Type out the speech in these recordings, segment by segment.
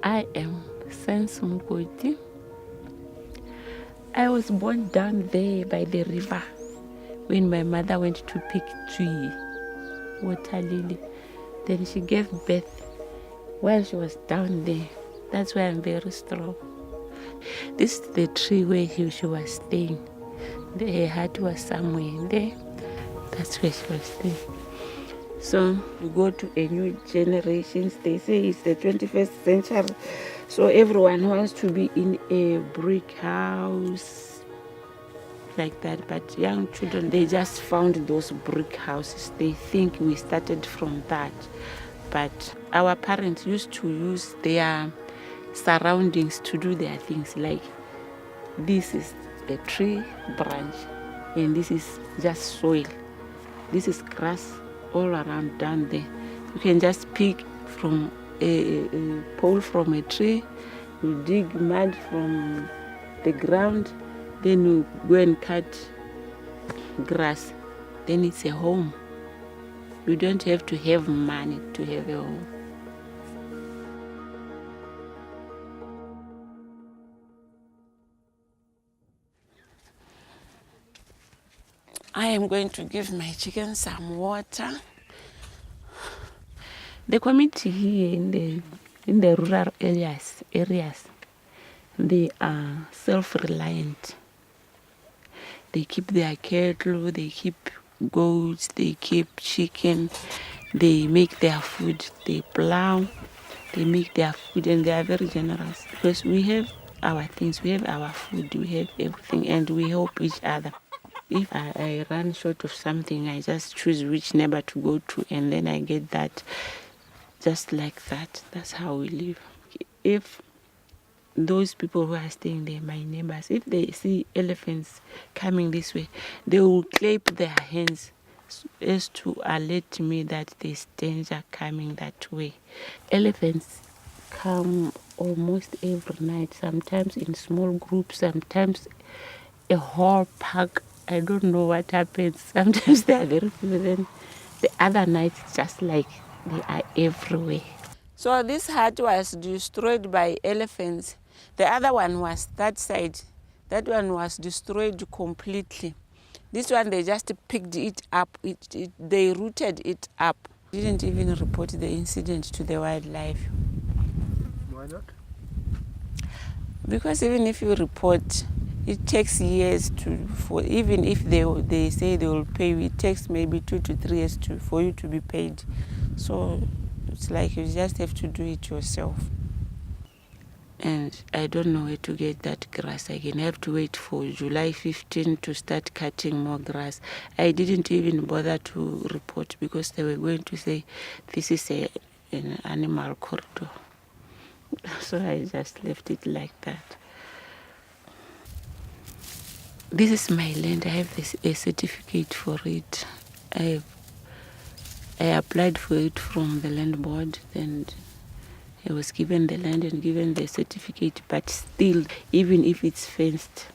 I am Sense Mokoti. I was born down there by the river when my mother went to pick tree, water lily. Then she gave birth while she was down there. That's why I'm very strong. This is the tree where she was staying. Her heart was somewhere there. That's where she was staying. So we go to a new generation. They say it's the 21st century. So everyone wants to be in a brick house like that. But young children, they just found those brick houses. They think we started from that. But our parents used to use their surroundings to do their things. Like this is a tree branch and this is just soil. This is grass all around down there. You can just pick from a pole from a tree, you dig mud from the ground, then you go and cut grass. Then it's a home. You don't have to have money to have a home. I am going to give my chickens some water. The community here in the rural areas, they are self-reliant. They keep their cattle, they keep goats, they keep chicken, they make their food, they plow, they make their food, and they are very generous because we have our things, we have our food, we have everything, and we help each other. If I run short of something, I just choose which neighbor to go to, and then I get that just like that. That's how we live. If those people who are staying there, my neighbors, if they see elephants coming this way, they will clap their hands as to alert me that there's danger coming that way. Elephants come almost every night, sometimes in small groups, sometimes a whole pack. I don't know what happens. Sometimes they are very few, then the other night it's just like they are everywhere. So this hut was destroyed by elephants. The other one was that side. That one was destroyed completely. This one, they just picked it up. They rooted it up. Didn't even report the incident to the wildlife. Why not? Because even if you report, it takes years for even if they say they will pay you, it takes maybe 2 to 3 years for you to be paid. So it's like you just have to do it yourself. And I don't know where to get that grass. I can have to wait for July 15 to start cutting more grass. I didn't even bother to report because they were going to say this is an animal corridor. So I just left it like that. This is my land. I have a certificate for it. I applied for it from the land board, and I was given the land and given the certificate. But still, even if it's fenced,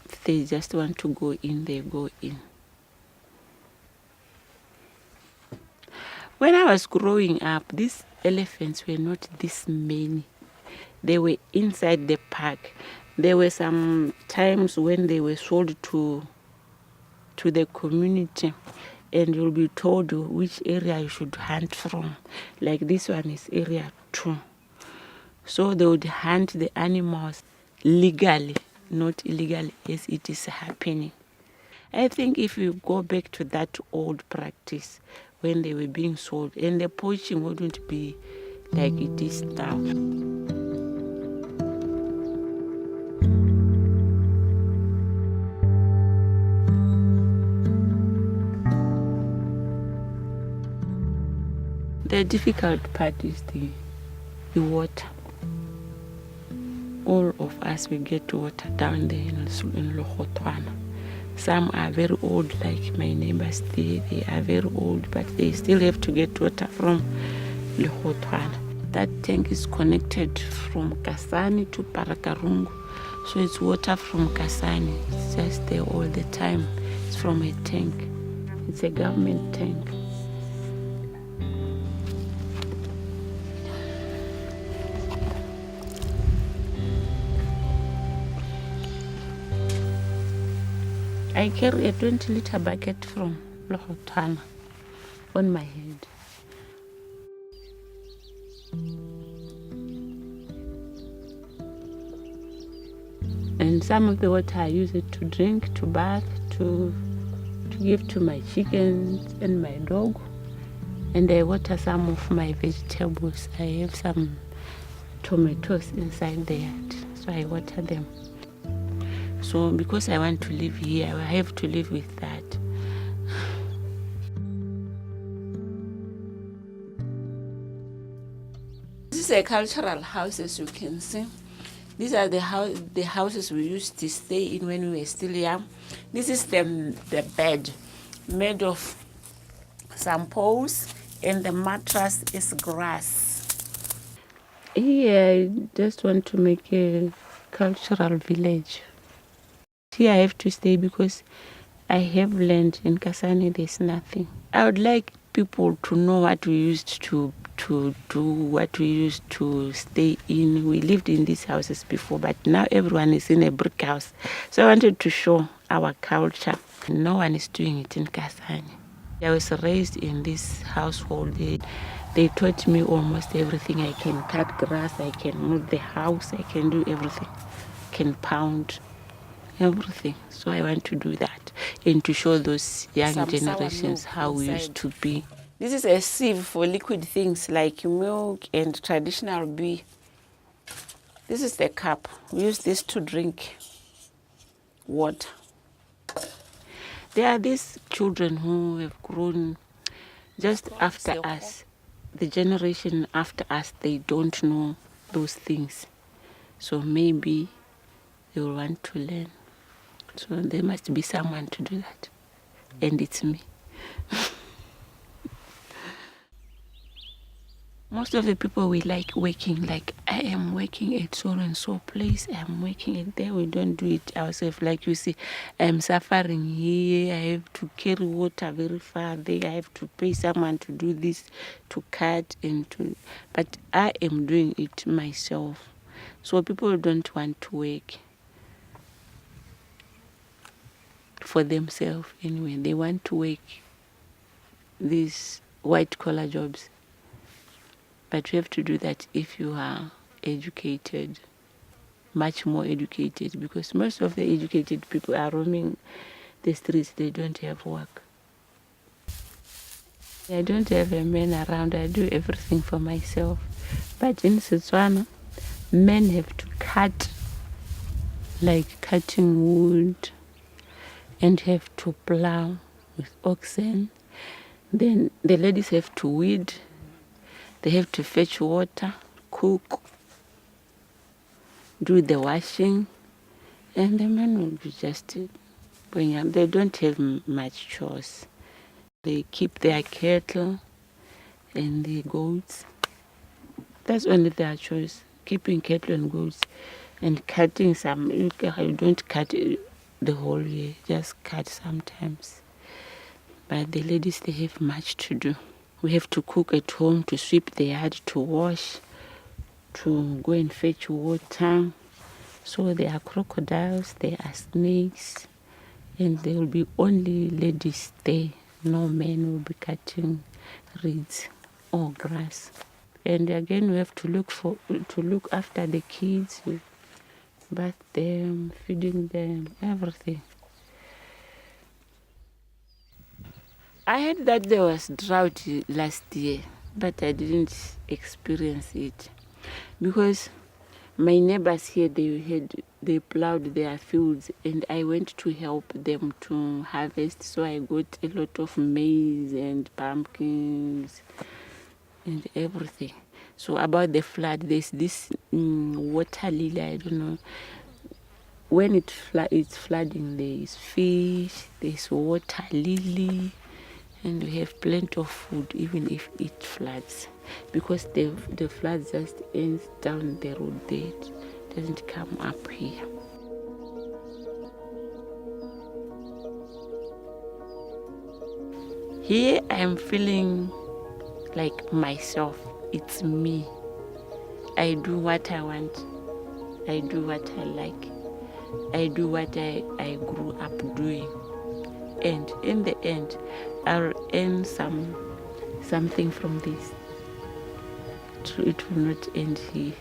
if they just want to go in, they go in. When I was growing up, these elephants were not this many. They were inside the park. There were some times when they were sold to the community, and you'll be told which area you should hunt from. Like this one is area 2. So they would hunt the animals legally, not illegally as it is happening. I think if you go back to that old practice when they were being sold, and the poaching wouldn't be like it is now. The difficult part is the water. All of us, we get water down there in Lochotwana. Some are very old, like my neighbors, they are very old, but they still have to get water from Lochotwana. That tank is connected from Kasani to Parakarungu. So it's water from Kasani. It's just there all the time. It's from a tank. It's a government tank. I carry a 20-liter bucket from Lohotana on my head. And some of the water I use it to drink, to bath, to give to my chickens and my dog. And I water some of my vegetables. I have some tomatoes inside the yard, so I water them. So because I want to live here, I have to live with that. This is a cultural house, as you can see. These are the houses we used to stay in when we were still young. This is the bed made of some poles, and the mattress is grass. Here I just want to make a cultural village. Here I have to stay because I have land. In Kasane there's nothing. I would like people to know what we used to do, what we used to stay in. We lived in these houses before, but now everyone is in a brick house. So I wanted to show our culture. No one is doing it in Kasane. I was raised in this household. They taught me almost everything. I can cut grass, I can move the house, I can do everything. I can pound everything. So I want to do that and to show those young generations how we used to be. This is a sieve for liquid things like milk and traditional beer. This is the cup. We use this to drink water. There are these children who have grown just after us. The generation after us, they don't know those things. So maybe they will want to learn. So there must be someone to do that. And it's me. Most of the people we like working, like I am working at so and so place, I'm working at there. We don't do it ourselves. Like you see, I'm suffering here. I have to carry water very far there. I have to pay someone to do this, to cut and to. But I am doing it myself. So people don't want to work for themselves anyway. They want to work these white collar jobs. But you have to do that if you are educated, much more educated, because most of the educated people are roaming the streets. They don't have work. I don't have a man around. I do everything for myself. But in Setswana, men have to cut, like cutting wood, and have to plow with oxen. Then the ladies have to weed. They have to fetch water, cook, do the washing, and the men will be just bring up. They don't have much chores. They keep their cattle and the goats. That's only their choice, keeping cattle and goats and cutting some. You don't cut the whole year, just cut sometimes. But the ladies, they have much to do. We have to cook at home, to sweep the yard, to wash, to go and fetch water. So there are crocodiles, there are snakes, and there will be only ladies there. No men will be cutting reeds or grass. And again, we have to look after the kids, bath them, feeding them, everything. I heard that there was drought last year, but I didn't experience it because my neighbors here, they plowed their fields and I went to help them to harvest. So I got a lot of maize and pumpkins and everything. So about the flood, there's this water lily, I don't know. When it's flooding, there is fish, there's water lily, and we have plenty of food even if it floods, because the flood just ends down the road there. It doesn't come up here. Here I'm feeling like myself. It's me. I do what I want. I do what I like. I do what I grew up doing. end, I'll earn something from this. It will not end here.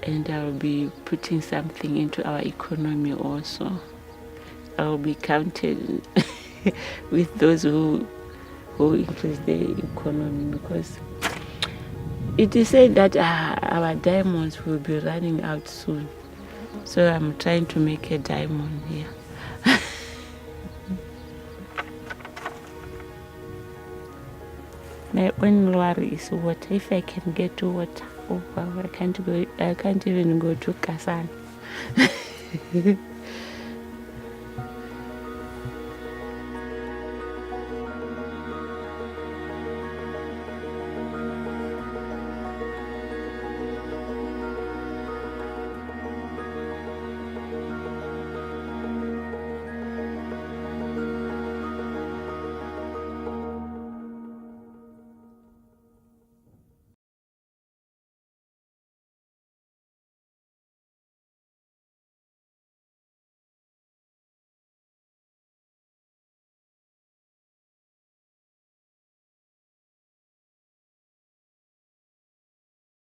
And I'll be putting something into our economy also. I'll be counted with those who increase the economy, because it is said that our diamonds will be running out soon. So I'm trying to make a diamond here. My only worry is water. If I can get to water, oh wow, I can't even go to Kasan.